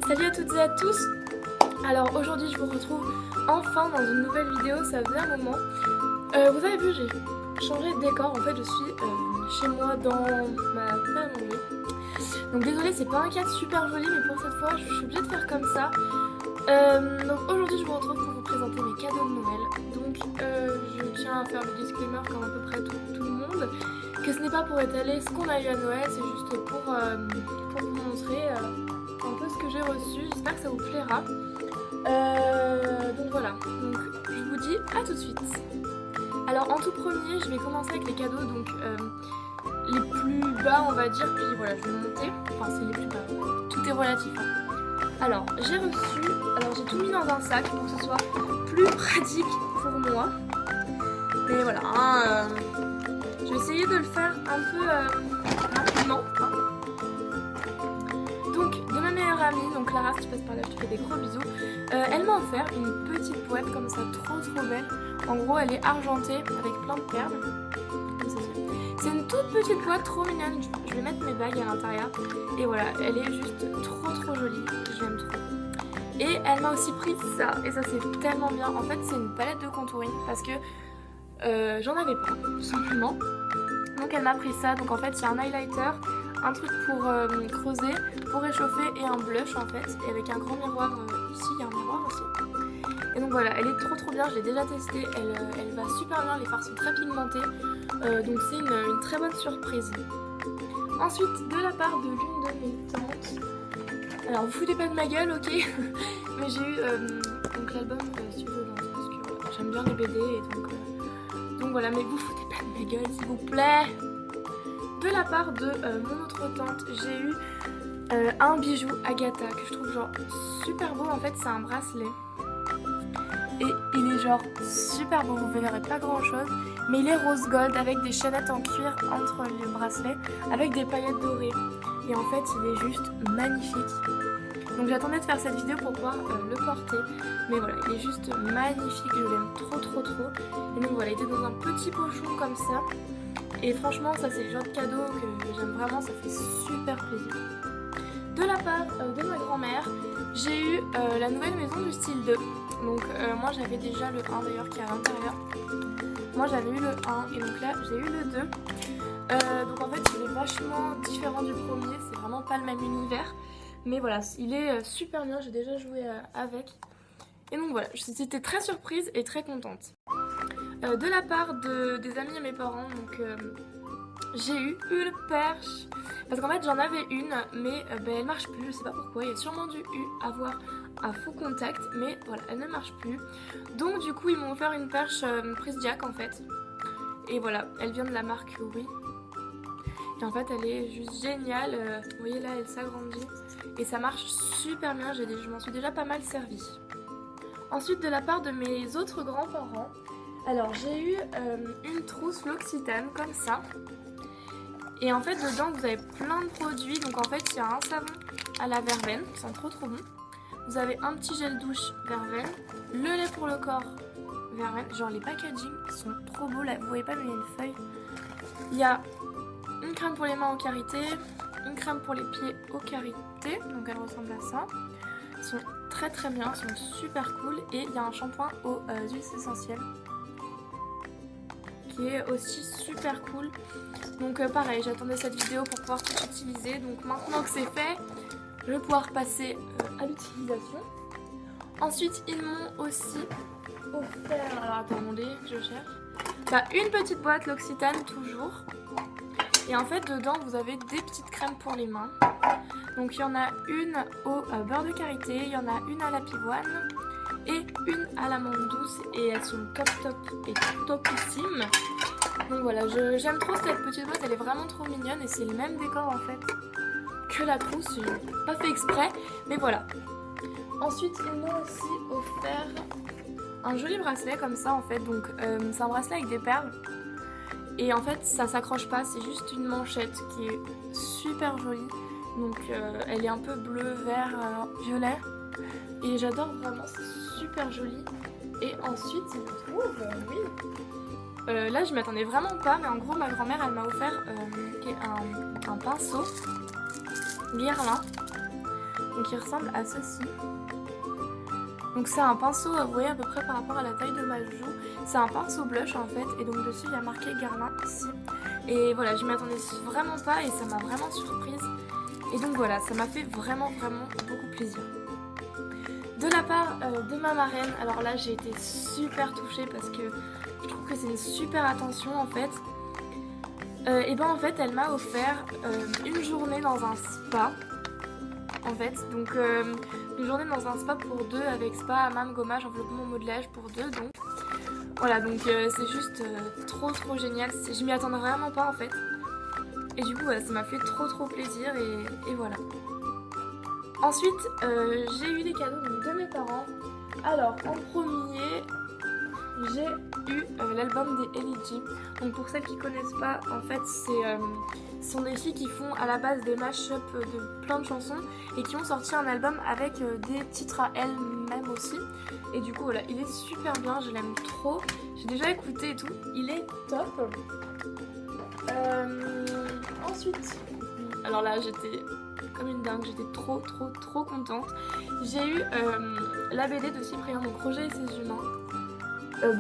Salut à toutes et à tous. Alors aujourd'hui je vous retrouve enfin dans une nouvelle vidéo, ça faisait un moment. Vous avez vu, j'ai changé de décor, en fait je suis chez moi dans ma salle à manger. Donc désolée, c'est pas un cadre super joli, mais pour cette fois je suis obligée de faire comme ça. Donc aujourd'hui je vous retrouve pour vous présenter mes cadeaux de Noël. Donc je tiens à faire le disclaimer comme à peu près tout le monde, que ce n'est pas pour étaler ce qu'on a eu à Noël, c'est juste pour vous montrer un peu ce que j'ai reçu. J'espère que ça vous plaira. Donc voilà, donc je vous dis à tout de suite. Alors en tout premier, je vais commencer avec les cadeaux, donc les plus bas on va dire, puis voilà, je vais monter. Enfin c'est les plus bas, tout est relatif. Hein. Alors j'ai reçu, j'ai tout mis dans un sac pour que ce soit plus pratique pour moi. Mais voilà, hein, je vais essayer de le faire un peu rapidement. Hein. Donc de ma meilleure amie, donc Clara, si tu passes par là, je te fais des gros bisous. Elle m'a offert une petite boîte comme ça, trop belle. En gros, elle est argentée avec plein de perles. Comme ça. C'est une toute petite boîte trop mignonne. Je vais mettre mes bagues à l'intérieur. Et voilà, elle est juste trop jolie. J'aime trop. Et elle m'a aussi pris ça. Et ça, c'est tellement bien. En fait, c'est une palette de contouring parce que j'en avais pas, tout simplement. Donc elle m'a pris ça. Donc en fait, il y a un highlighter, un truc pour creuser, pour réchauffer et un blush en fait. Et avec un grand miroir ici, il y a un miroir aussi. Et donc voilà, elle est trop bien, je l'ai déjà testée, elle va super bien, les fards sont très pigmentés, donc c'est une très bonne surprise. Ensuite, de la part de l'une de mes tantes, alors vous foutez pas de ma gueule, ok, mais j'ai eu donc l'album, si tu veux, parce que voilà, j'aime bien les BD, et donc voilà, mais vous foutez pas de ma gueule s'il vous plaît. De la part de mon autre tante, j'ai eu un bijou Agatha que je trouve genre super beau, en fait c'est un bracelet. Et il est genre super beau, vous verrez pas grand chose, mais il est rose gold avec des chaînettes en cuir entre les bracelets, avec des paillettes dorées. Et en fait il est juste magnifique. Donc j'attendais de faire cette vidéo pour pouvoir le porter, mais voilà, il est juste magnifique, je l'aime trop. Et donc voilà, il était dans un petit pochon comme ça. Et franchement ça c'est le genre de cadeau que j'aime vraiment, ça fait super plaisir. De la part de ma grand-mère, j'ai eu la nouvelle maison du style 2. Donc moi j'avais déjà le 1 d'ailleurs qui est à l'intérieur. Moi j'avais eu le 1 et donc là j'ai eu le 2. Donc en fait il est vachement différent du premier, c'est vraiment pas le même univers. Mais voilà, il est super bien, j'ai déjà joué avec. Et donc voilà, j'étais très surprise et très contente. De la part des amis et mes parents, donc j'ai eu une perche. Parce qu'en fait j'en avais une, mais elle marche plus, je sais pas pourquoi. Il y a sûrement dû avoir un faux contact, mais voilà, elle ne marche plus. Donc du coup ils m'ont offert une perche prise jack en fait. Et voilà, elle vient de la marque Oui. Et en fait elle est juste géniale, vous voyez là elle s'agrandit. Et ça marche super bien, je m'en suis déjà pas mal servie. Ensuite de la part de mes autres grands-parents, alors j'ai eu une trousse L'Occitane comme ça. Et en fait dedans vous avez plein de produits, donc en fait il y a un savon à la verveine qui sent trop bon. Vous avez un petit gel douche verveine, le lait pour le corps verveine, genre les packaging sont trop beaux là, vous voyez pas mais il y a une feuille. Il y a une crème pour les mains au karité, une crème pour les pieds au karité, donc elle ressemble à ça. Elles sont très bien, elles sont super cool et il y a un shampoing aux huiles essentielles qui est aussi super cool. Donc pareil, j'attendais cette vidéo pour pouvoir tout utiliser, donc maintenant que c'est fait, je vais pouvoir passer à l'utilisation. Ensuite, ils m'ont aussi offert, alors attendez, je cherche, une petite boîte L'Occitane toujours. Et en fait, dedans, vous avez des petites crèmes pour les mains. Donc il y en a une au beurre de karité, il y en a une à la pivoine et une à l'amande douce. Et elles sont top et topissimes. Donc voilà, j'aime trop cette petite boîte, elle est vraiment trop mignonne et c'est le même décor en fait que la trousse, j'ai pas fait exprès, mais voilà. Ensuite, ils m'ont aussi offert un joli bracelet comme ça en fait, donc c'est un bracelet avec des perles. Et en fait, ça s'accroche pas, c'est juste une manchette qui est super jolie. Donc elle est un peu bleu, vert, violet. Et j'adore vraiment, c'est super joli. Et ensuite, il me trouve, oui. Là, je m'attendais vraiment pas, mais en gros, ma grand-mère, elle m'a offert un pinceau Guerlain. Donc donc il ressemble à ceci. Donc c'est un pinceau, vous voyez à peu près par rapport à la taille de ma joue. C'est un pinceau blush en fait, et donc dessus il y a marqué Guerlain ici. Et voilà, je m'y attendais vraiment pas et ça m'a vraiment surprise. Et donc voilà, ça m'a fait vraiment beaucoup plaisir. De la part de ma marraine, alors là j'ai été super touchée parce que je trouve que c'est une super attention en fait. Et ben en fait elle m'a offert une journée dans un spa. En fait, donc une journée dans un spa pour deux avec spa, hammam, gommage, enveloppement, modelage pour deux. Donc voilà, donc c'est juste trop génial. Je m'y attendais vraiment pas en fait. Et du coup voilà, ça m'a fait trop plaisir et voilà. Ensuite j'ai eu des cadeaux donc, de mes parents. Alors en premier j'ai eu l'album des Ellie. Donc pour celles qui connaissent pas, en fait ce sont des filles qui font à la base des mash-up de plein de chansons et qui ont sorti un album avec des titres à elles-mêmes aussi. Et du coup voilà, il est super bien, je l'aime trop. J'ai déjà écouté et tout, il est top. Ensuite, alors là j'étais comme une dingue, j'étais trop contente. J'ai eu la BD de Cyprien, donc Roger et ses humains.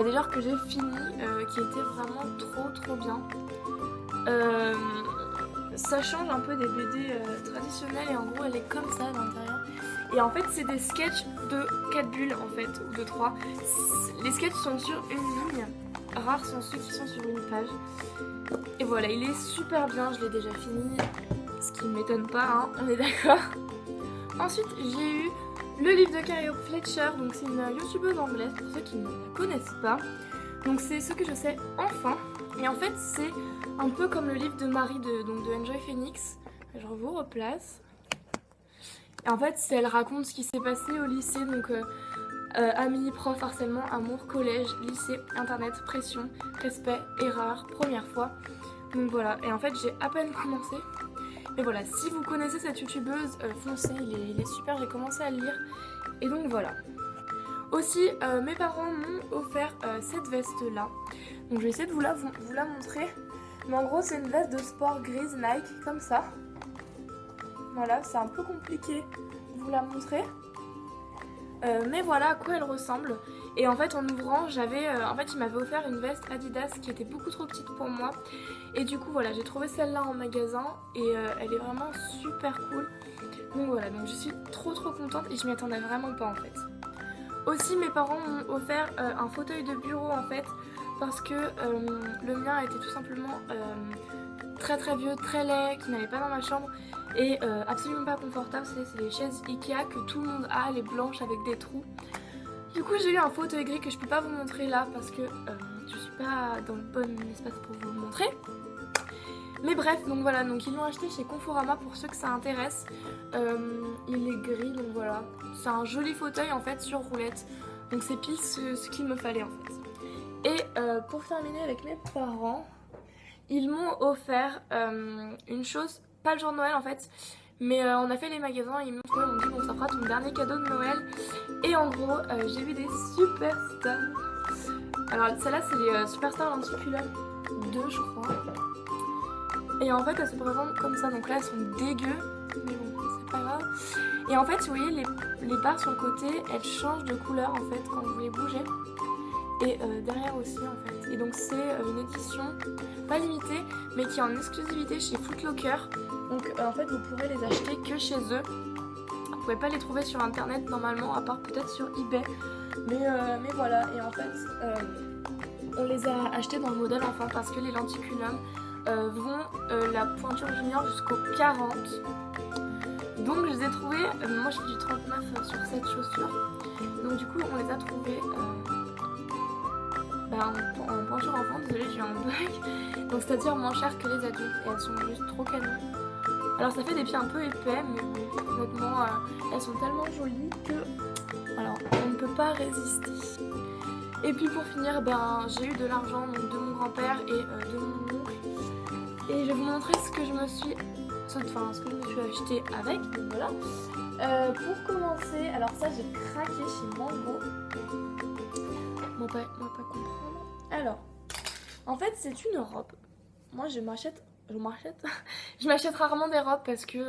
Déjà que j'ai fini, qui était vraiment trop bien. Ça change un peu des BD traditionnelles et en gros elle est comme ça à l'intérieur. Et en fait c'est des sketchs de 4 bulles en fait, ou de 3. Les sketchs sont sur une ligne, rares sont ceux qui sont sur une page. Et voilà, il est super bien, je l'ai déjà fini, ce qui ne m'étonne pas, hein, on est d'accord. Ensuite j'ai eu le livre de Carrie Fletcher, donc c'est une youtubeuse anglaise pour ceux qui ne la connaissent pas. Donc c'est ce que je sais enfin. Et en fait c'est un peu comme le livre de Marie de Enjoy Phoenix. Je vous replace. Et en fait elle raconte ce qui s'est passé au lycée, donc amis, prof, harcèlement, amour, collège, lycée, internet, pression, respect, erreur, première fois. Donc voilà, et en fait j'ai à peine commencé. Mais voilà, si vous connaissez cette youtubeuse, foncez, il est super, j'ai commencé à le lire. Et donc voilà. Aussi, mes parents m'ont offert cette veste là. Donc je vais essayer de vous la montrer. Mais en gros c'est une veste de sport grise Nike, comme ça. Voilà, c'est un peu compliqué de vous la montrer. Mais voilà à quoi elle ressemble. Et en fait en ouvrant en fait il m'avait offert une veste Adidas qui était beaucoup trop petite pour moi. Et du coup voilà, j'ai trouvé celle-là en magasin et elle est vraiment super cool. Donc voilà, donc je suis trop contente et je m'y attendais vraiment pas en fait. Aussi mes parents m'ont offert un fauteuil de bureau en fait, parce que le mien était tout simplement très vieux, très laid, qui n'allait pas dans ma chambre et absolument pas confortable. C'est les chaises Ikea que tout le monde a, les blanches avec des trous. Du coup j'ai eu un fauteuil gris que je peux pas vous montrer là parce que je suis pas dans le bon espace pour vous le montrer. Mais bref, donc voilà, donc ils l'ont acheté chez Conforama pour ceux que ça intéresse. Il est gris, donc voilà. C'est un joli fauteuil en fait sur roulette. Donc c'est pile ce qu'il me fallait en fait. Et pour terminer avec mes parents, ils m'ont offert une chose, pas le jour de Noël en fait, mais on a fait les magasins et ils m'ont trouvé, ils m'ont dit bon ça fera ton dernier cadeau de Noël. Et en gros j'ai eu des Superstars. Alors celle-là c'est les Superstars Lenticular 2 je crois. Et en fait elles se présentent comme ça, donc là elles sont dégueu, mais bon c'est pas grave. Et en fait vous voyez les barres sur le côté elles changent de couleur en fait quand vous les bougez. Et derrière aussi en fait. Et donc c'est une édition pas limitée mais qui est en exclusivité chez Foot Locker. Donc en fait vous pourrez les acheter que chez eux. Vous pouvez pas les trouver sur internet normalement à part peut-être sur eBay. Mais voilà, et en fait on les a achetés dans le modèle enfant parce que les lenticulums vont la pointure junior jusqu'au 40. Donc je les ai trouvés, moi je fais du 39 sur cette chaussure. Donc du coup on les a trouvés en pointure enfant, désolée j'ai eu un bug. Donc c'est-à-dire moins cher que les adultes et elles sont juste trop canon. Alors ça fait des pieds un peu épais mais honnêtement elles sont tellement jolies que alors on ne peut pas résister. Et puis pour finir j'ai eu de l'argent de mon grand-père et de mon oncle. Et je vais vous montrer ce que je me suis acheté avec. Donc voilà. Pour commencer, alors ça j'ai craqué chez Mango. On va pas comprendre. Alors, en fait c'est une robe. Moi je m'achète je m'achète rarement des robes parce que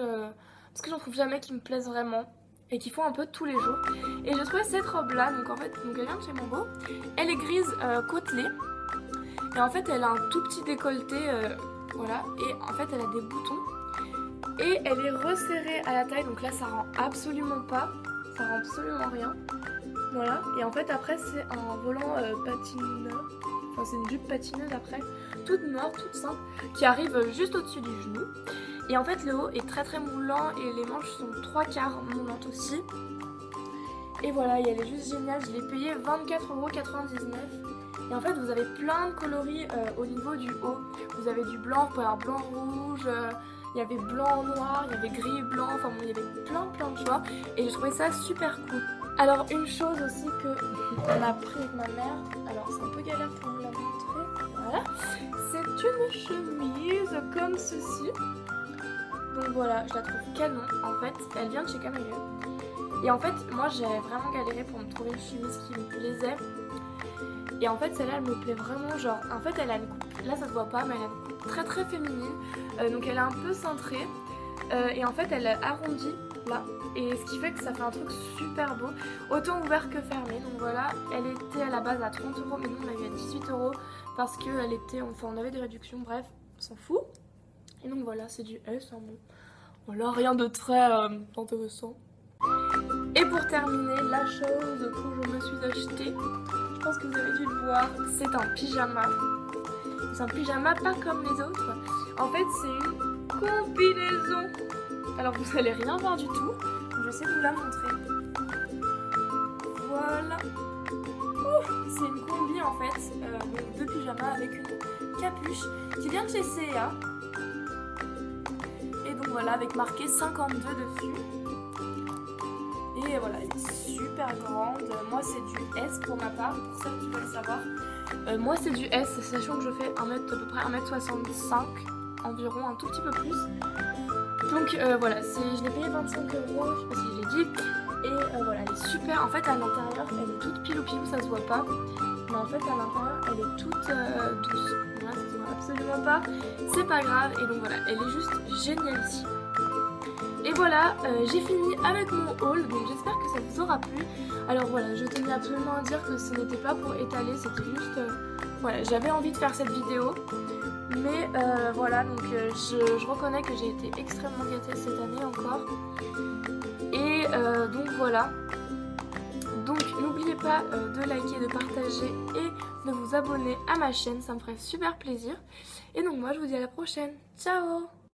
j'en trouve jamais qui me plaisent vraiment. et qui font un peu tous les jours. Et j'ai trouvé cette robe là, donc en fait donc elle vient de chez Mambo. Elle est grise côtelée et en fait elle a un tout petit décolleté voilà, et en fait elle a des boutons et elle est resserrée à la taille, donc là ça rend absolument rien. Voilà, et en fait après c'est un volant patineur, enfin c'est une jupe patineuse après, toute noire, toute simple, qui arrive juste au-dessus du genou. Et en fait le haut est très moulant et les manches sont 3/4 moulantes aussi. Et voilà, et elle est juste géniale, je l'ai payée 24,99 €. Et en fait vous avez plein de coloris au niveau du haut. Vous avez du blanc, vous pouvez avoir blanc rouge, il y avait blanc noir, il y avait gris et blanc, enfin bon il y avait plein de choix. Et j'ai trouvé ça super cool. Alors une chose aussi que on a pris avec ma mère, alors c'est un peu galère pour vous la montrer, voilà. C'est une chemise comme ceci. Donc voilà, je la trouve canon en fait, elle vient de chez Camailleux. Et en fait, moi j'ai vraiment galéré pour me trouver une chemise qui me plaisait. Et en fait celle-là elle me plaît vraiment, genre en fait elle a une coupe, là ça se voit pas mais elle a une coupe très féminine. Donc elle est un peu cintrée et en fait elle est arrondie là. Et ce qui fait que ça fait un truc super beau, autant ouvert que fermé. Donc voilà, elle était à la base à 30 € mais nous on l'a eu à 18 € parce qu'elle était, enfin on avait des réductions, bref, on s'en fout. Et donc voilà, c'est du S, hein, bon. Voilà, rien de très intéressant. Et pour terminer, la chose que je me suis achetée, je pense que vous avez dû le voir, c'est un pyjama. C'est un pyjama pas comme les autres. En fait, c'est une combinaison. Alors vous allez rien voir du tout. Je vais essayer de vous la montrer. Voilà. C'est une combi en fait, de pyjama avec une capuche qui vient de chez C&A. Et donc voilà, avec marqué 52 dessus. Et voilà, elle est super grande. Moi c'est du S pour ma part, pour celles qui veulent savoir. Moi c'est du S, sachant que je fais à peu près 1m65 environ, un tout petit peu plus. Donc voilà, je l'ai payé 25 €, je sais pas si je l'ai dit. Et voilà, elle est super. En fait à l'intérieur, elle est toute pilou, ça se voit pas. Mais en fait à l'intérieur, elle est toute douce. Voilà, ça se voit absolument pas. C'est pas grave. Et donc voilà, elle est juste génialissime. Et voilà, j'ai fini avec mon haul, donc j'espère que ça vous aura plu. Alors voilà, je tenais absolument à dire que ce n'était pas pour étaler, c'était juste... voilà, j'avais envie de faire cette vidéo. Mais voilà, donc je reconnais que j'ai été extrêmement gâtée cette année encore. Et donc voilà. Donc n'oubliez pas de liker, de partager et de vous abonner à ma chaîne, ça me ferait super plaisir. Et donc moi je vous dis à la prochaine. Ciao!